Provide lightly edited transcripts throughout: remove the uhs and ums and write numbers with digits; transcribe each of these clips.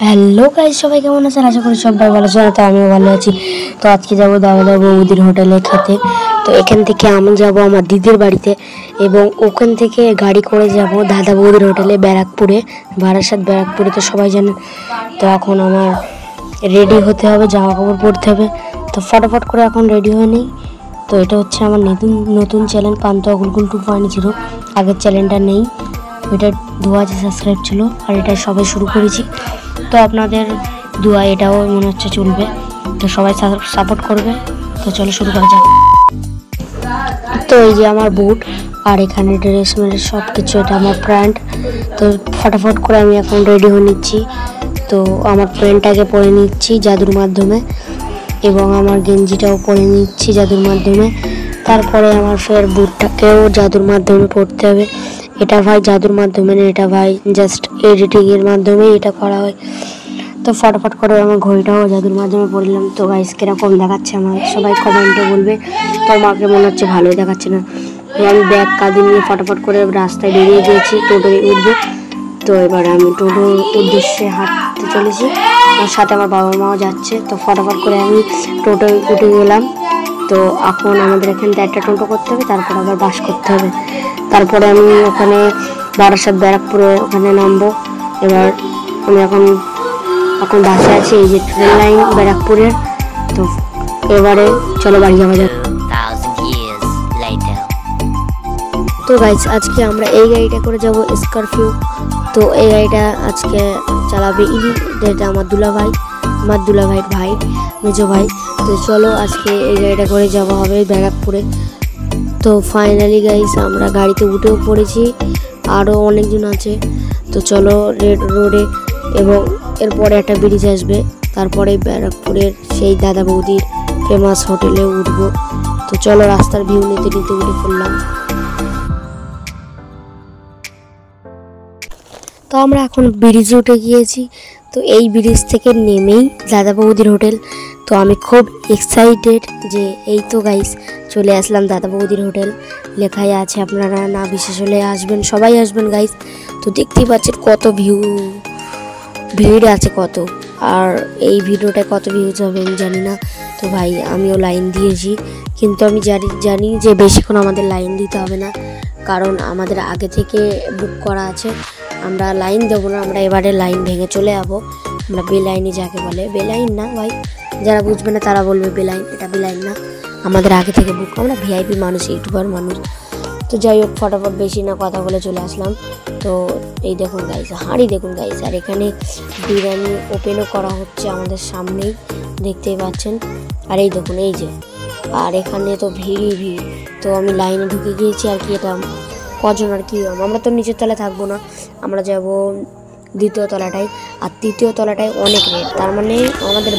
Hello guys, সবাই কেমন আছেন? আশা করি সবাই ভালো আছেন। তো আমিও ভালো আছি। তো আজকে যাবো দাদা বৌদির হোটেলে খেতে। তো এখান থেকে আমি যাব আমার দিদির বাড়িতে এবং ওখান থেকে গাড়ি করে যাব দাদা বৌদির হোটেলে ব্যারাকপুরে, বারাসাত ব্যারাকপুরে, তো সবাই জানেন। তো এখন আমার রেডি হতে হবে, জামা কাপড় পরতে হবে। তো ফটাফট করে এখন রেডি হয়ে নিই। তো এটা হচ্ছে আমার নতুন চ্যানেল পান্তা গুলগুল 2.0। আগের চ্যানেলটা নেই, ওইটা 2000 সাবস্ক্রাইব ছিল, আর এটা সবাই শুরু করেছি। তো আপনাদের দোয়া এটাও মনে হচ্ছে চলবে, তো সবাই সাপোর্ট করবে। তো চলো শুরু করা যাক। তো এই যে আমার বুট, আর এখানে ড্রেস মেরে সব কিছু, এটা আমার প্যান্ট। তো ফটাফট করে আমি এখন রেডি হয়ে নিচ্ছি। তো আমার প্যান্টটাকে পরে নিচ্ছি জাদুর মাধ্যমে, এবং আমার গেঞ্জিটাও পরে নিচ্ছি জাদুর মাধ্যমে। তারপরে আমার ফের বুটটাকেও জাদুর মাধ্যমে পরতে হবে। এটা ভাই জাদুর মাধ্যমে না, এটা ভাই জাস্ট এডিটিংয়ের মাধ্যমে এটা করা হয়। তো ফটাফট করে আমার ঘড়িটাও জাদুর মাধ্যমে পড়লাম। তো গাইস কিরকম দেখাচ্ছে আমার সবাই কমেন্টে বলবে। তো আমাকে মনে হচ্ছে ভালোই দেখাচ্ছে না। আমি ব্যাগ কাঁধে নিয়ে ফটাফট করে রাস্তায় বেরিয়ে গিয়েছি, টোটোয় উঠবো। তো এবার আমি টোটোর উদ্দেশ্যে হাঁটতে চলেছি, আর সাথে আমার বাবা মাও যাচ্ছে। তো ফটাফট করে আমি টোটোয় উঠে গেলাম। তো এখন আমাদের এখান থেকে একটা টোটো করতে হবে, তারপর আবার বাস করতে হবে। তারপরে আমি ওখানে বারাসাত ব্যারাকপুরে ওখানে নামবো। এবার আমি এখন বাসে আছি, এই যে ট্রেন লাইন ব্যারাকপুরের। তো এবারে চলো বাড়ি যাওয়া যাক। তো গাইস আজকে আমরা এই গাড়িটা করে যাব, স্করপিও। তো এই গাড়িটা আজকে চালাবে ইনি, যেটা আমার দুলাভাইয়ের ভাই, মেজো ভাই। তো চলো আজকে এই গাড়িটা করে যাওয়া হবে ব্যারাকপুরে। তো ফাইনালি গাইস আমরা গাড়িতে উঠেও পড়েছি, আরও অনেকজন আছে। তো চলো রেড রোডে, এবং এরপরে একটা ব্রিজ আসবে, তারপরে ব্যারাকপুরের সেই দাদা বৌদির ফেমাস হোটেলে উঠবো। তো চলো রাস্তার ভিউ নিতে নিতে উঠে পড়লাম। তো আমরা এখন ব্রিজে উঠে গিয়েছি। তো এই ব্রিজ থেকে নেমেই দাদা বৌদির হোটেল। তো আমি খুব এক্সাইটেড যে এই তো গাইস চলে আসলাম দাদা বৌদির হোটেল। লেখাই আছে, আপনারা না বিশেষ হলে আসবেন, সবাই আসবেন গাইস। তো দেখতেই পাচ্ছেন কত ভিড় আছে কত, আর এই ভিডিওটায় কত ভিউজ হবে আমি জানি না। তো ভাই আমিও লাইন দিয়েছি, কিন্তু আমি জানি যে বেশিক্ষণ আমাদের লাইন দিতে হবে না, কারণ আমাদের আগে থেকে বুক করা আছে। আমরা লাইন দেবো না, আমরা এবারে লাইন ভেঙে চলে যাবো। আমরা বেলাইনে যাকে বলে, বেলাইন না ভাই, যারা বুঝবে না তারা বলবে বেলাইন, এটা বেলাইন না। আমাদের আগে থেকে বুক, আমরা ভিআইপি মানুষ, ইউটিউবার মানুষ। তো যাই হোক ফটাফট বেশি না কথা বলে চলে আসলাম। তো এই দেখুন গাইস, হাঁড়ি দেখুন গাইস, আর এখানে বিরিয়ানি ওপেনও করা হচ্ছে আমাদের সামনেই, দেখতেই পাচ্ছেন। আর এই দেখুন এই যে, আর এখানে তো ভিড়। তো আমি লাইনে ঢুকে গিয়েছি, আর কি এটা কজন আর কি, আমরা তো নিচের তলায় থাকবো না, আমরা যাব দ্বিতীয় তলাটায়। আর তৃতীয় তলাটায় অনেক রেট, তার মানে আমাদের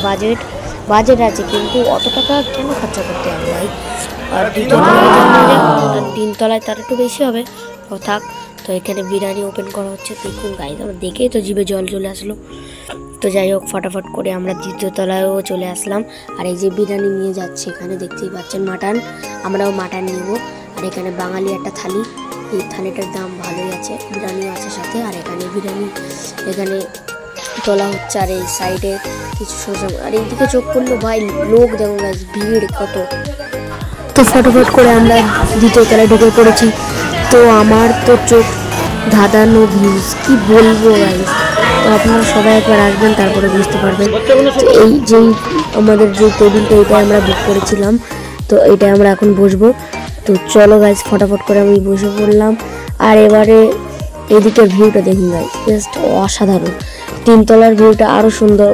বাজেট আছে, কিন্তু অত টাকা কেন খরচা করতে হবে ভাই। আর দ্বিতীয় তলায় 3 তলায় তার একটু বেশি হবে, ও থাক। তো এখানে বিরিয়ানি ওপেন করা হচ্ছে, দেখুন গাইস, আমার দেখেই তো জিভে জল চলে আসলো। তো যাই হোক ফটাফট করে আমরা দ্বিতীয় তলায়ও চলে আসলাম। আর এই যে বিরিয়ানি নিয়ে যাচ্ছে, এখানে দেখতেই পাচ্ছেন মাটন, আমরাও মাটন নেব। আর এখানে বাঙালি একটা থালি, এই থালিটার দাম ভালোই আছে, বিরিয়ানিও আছে সাথে। আর এখানে বিরিয়ানি এখানে তোলা হচ্ছে, আর এই সাইডে কিছু সোজা, আর এইদিকে চোখ করলো ভাই লোক দেখুন গাইস, ভিড় কত। তো ফটাফট করে আমরা দ্বিতীয় তলায় ঢুকে পড়েছি। তো আমার তো চোখ ধাঁধানো ভিউজ, কি বলবো গাইস। তো আপনারা সবাই একবার আসবেন, তারপরে বুঝতে পারবেন। তো এই যেই আমাদের যে টেবিলটা, এটাই আমরা বুক করেছিলাম, তো এটাই আমরা এখন বসবো। তো চলো গাইস ফটাফট করে আমি বসে পড়লাম। আর এবারে এদিকে ভিউটা দেখুন গাইস, জাস্ট অসাধারণ। 3 তলার ভিউটা আরও সুন্দর।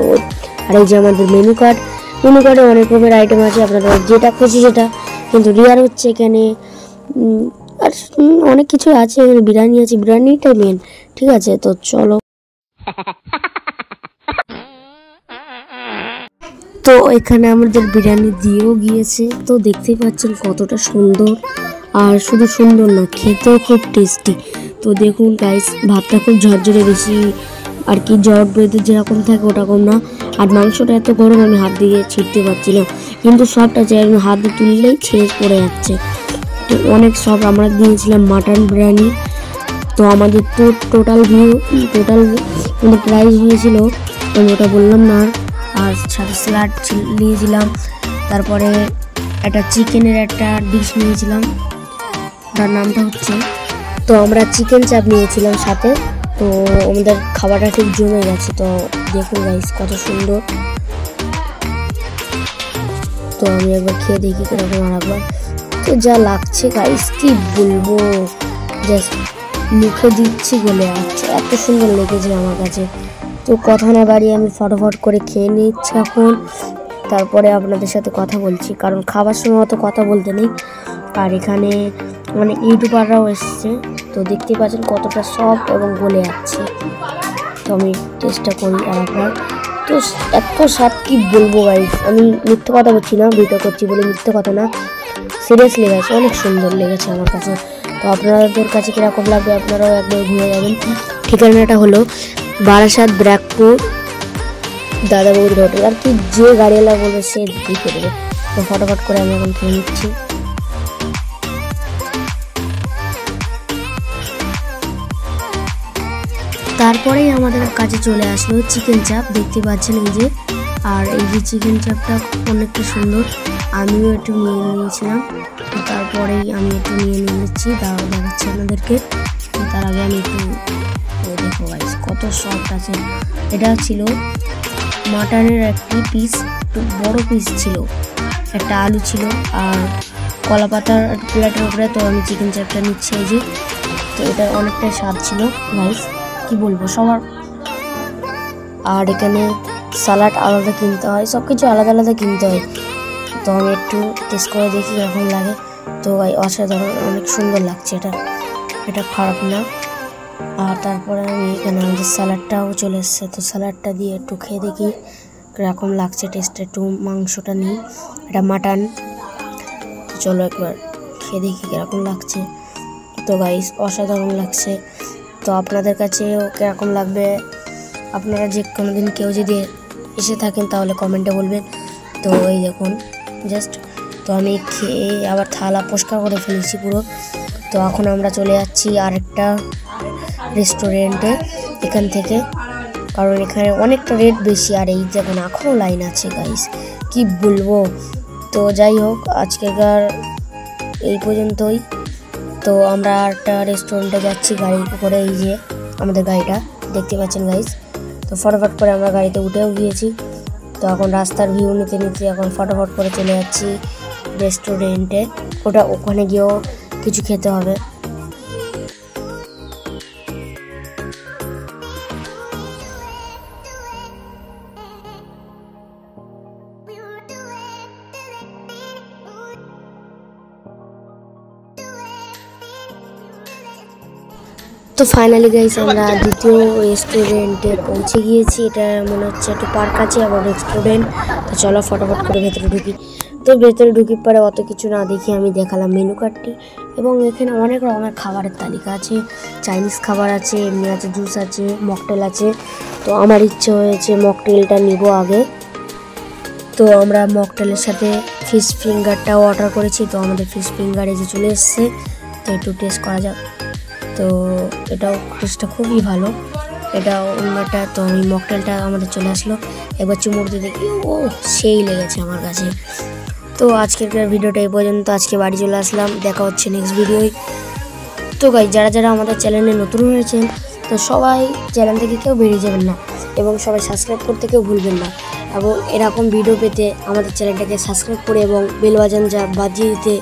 আর এই যে আমাদের মেনু কার্ডে অনেক রকমের আইটেম আছে, আপনারা যেটা খুশি সেটা, কিন্তু রিয়ার হচ্ছে এখানে। আর অনেক কিছু আছে, এখানে বিরিয়ানি আছে, বিরিয়ানিটাই মেন, ঠিক আছে। তো চলো। তো এখানে আমাদের বিরিয়ানি দিয়েও গিয়েছে, তো দেখতেই পাচ্ছেন কতটা সুন্দর। আর শুধু সুন্দর না, খেতেও খুব টেস্টি। তো দেখুন গাইস, ভাতটা খুব ঝরঝরে, বেশি আর কি জগ বেঁধে যেরকম থাকে ওরকম না। আর মাংসটা এত গরম, আমি হাত দিয়ে ছিঁড়তে পারছিলাম, কিন্তু সবটা আমি হাত দিয়ে তুললেই ছেড়ে পড়ে যাচ্ছে। তো অনেক সব আমরা দিয়েছিলাম মাটন বিরিয়ানি। তো আমাদের তো টোটাল প্রাইস নিয়েছিল আমি ওটা বললাম না। আর সাথে স্যালাড নিয়েছিলাম, তারপরে একটা চিকেনের একটা ডিশ নিয়েছিলাম, তার নামটা হচ্ছে, তো আমরা চিকেন চাপ নিয়েছিলাম সাথে। তো আমাদের খাবারটা ঠিক জমে গেছে। তো দেখুন গাইস কত সুন্দর। তো আমি একবার খেয়ে দেখি কিরকম আর একবার। তো যা লাগছে গাইস কি বলবো, জাস্ট মুখে দিচ্ছি গলে যাচ্ছে, এত সুন্দর লেগেছে আমার কাছে। তো কথা না বাড়িয়ে আমি ফটাফট করে খেয়ে নিচ্ছি এখন, তারপরে আপনাদের সাথে কথা বলছি, কারণ খাবার সময় অত কথা বলতে নেই। আর এখানে অনেক ইউটিউবাররাও এসছে, তো দেখতে পাচ্ছেন কতটা সফট এবং গলে যাচ্ছে। তো আমি টেস্টটা করি আর একবার। তো এত স্বাদ কি বলবো গাইস, আমি মিথ্যে কথা বলছি না, ভিডিও করছি বলে মিথ্যে কথা না, সিরিয়াসলি গাইস অনেক সুন্দর লেগেছে আমার কাছে। তো আপনাদের কাছে কীরকম লাগবে আপনারাও একবার ঘুরে যাবেন। ঠিকানাটা হলো বারাসাত ব্র্যাকপুর দাদা বৌদির হোটেল। আর কি যে গাড়িওয়ালা বলবে সে দিকে দেবে। তো ফটাফট করে আমি এখন খেয়ে নিচ্ছি। তারপরেই আমাদের কাছে চলে আসলো চিকেন চাপ, দেখতে পাচ্ছেন এই যে। আর এই যে চিকেন চাপটা অনেকটা সুন্দর, আমিও একটু নিয়ে নিয়েছিলাম। তারপরেই আমি একটু নিয়ে নিচ্ছি, দেখাচ্ছি আপনাদেরকে। তার আগে আমি একটু দেখো গাইস কত সফট আছে। এটা ছিল মাটনের একটি পিস, একটু বড় পিস ছিল, একটা আলু ছিল আর কলা পাতার প্লেটের উপরে। তো আমি চিকেন চাপটা নিচ্ছি এই যে। তো এটা অনেকটাই স্বাদ ছিল গাইস, কি বলবো সবার। আর এখানে স্যালাড আলাদা কিনতে হয়, সব কিছু আলাদা আলাদা কিনতে হয়। তো আমি একটু টেস্ট করে দেখি কেমন লাগে। তো ভাই অসাধারণ, অনেক সুন্দর লাগছে, এটা খারাপ না। আর তারপরে আমি এখানে আমাদের স্যালাডটাও চলে এসছে, তো স্যালাডটা দিয়ে একটু খেয়ে দেখি কীরকম লাগছে টেস্টটা। একটু মাংসটা নিই, এটা মাটন। চলো একবার খেয়ে দেখি কীরকম লাগছে। তো গাইস অসাধারণ লাগছে। তো আপনাদের কাছেও কীরকম লাগবে, আপনারা যে কোনো দিন কেউ যদি এসে থাকেন তাহলে কমেন্টে বলবেন। তো এই দেখুন জাস্ট, তো আমি খেয়ে আবার থালা পরিষ্কার করে ফেলেছি পুরো। তো এখন আমরা চলে যাচ্ছি আরেকটা রেস্টুরেন্টে এখান থেকে, কারণ এখানে অনেকটা রেট বেশি। আর এই দেখুন এখনও লাইন আছে গাইস, কি বলবো। তো যাই হোক আজকেকার এই পর্যন্তই। তো আমরা একটা রেস্টুরেন্টে যাচ্ছি গাড়ি করে, এই যে আমাদের গাড়িটা দেখতে পাচ্ছেন গাইস। তো ফটাফট করে আমরা গাড়িতে উঠেও গিয়েছি। তো এখন রাস্তার ভিউ নিতে নিতে এখন ফটাফট করে চলে যাচ্ছি রেস্টুরেন্টে, ওখানে গিয়েও কিছু খেতে হবে। তো ফাইনালি গাইস আমরা দ্বিতীয় রেস্টুরেন্টে পৌঁছে গিয়েছি। এটা মনে হচ্ছে একটু পার্ক আছে আবার রেস্টুরেন্ট। তো চলো ফটাফট করে ভেতরে ঢুকি। তো ভেতরে ঢুকি পরে অত কিছু না দেখি আমি দেখালাম মেনু কার্ডটি, এবং এখানে অনেক রকমের খাবারের তালিকা আছে, চাইনিজ খাবার আছে, এমনি আছে, জুস আছে, মকটেল আছে। তো আমার ইচ্ছে হয়েছে মকটেলটা নিব আগে। তো আমরা মকটেলের সাথে ফিশ ফিঙ্গারটাও অর্ডার করেছি। তো আমাদের ফিশ ফিঙ্গার এসে চলে এসছে, তো একটু টেস্ট করা যাক। তো এটাও টেস্টটা খুবই ভালো, এটাও একটা। তো আমি মকটেলটা আমাদের চলে আসলো, একবার চুমুকতে দেখি ও সেই লেগেছে আমার কাছে। তো আজকের ভিডিওটা এই পর্যন্ত, আজকে বাড়ি চলে আসলাম, দেখা হচ্ছে নেক্সট ভিডিওয়। তো গাইস যারা যারা আমাদের চ্যানেলে নতুন হয়েছেন তো সবাই চ্যানেল থেকে কেউ বেরিয়ে যাবেন না, এবং সবাই সাবস্ক্রাইব করতে কেউ ভুলবেন না। এবং এরকম ভিডিও পেতে আমাদের চ্যানেলটাকে সাবস্ক্রাইব করে এবং বেল বাটন বাজিয়ে দিতে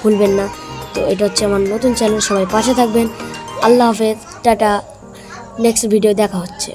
ভুলবেন না। তো এটা হচ্ছে আমার নতুন চ্যানেল, সবাই পাশে থাকবেন। আল্লাহ হাফেজ, টাটা, নেক্সট ভিডিও দেখা হচ্ছে।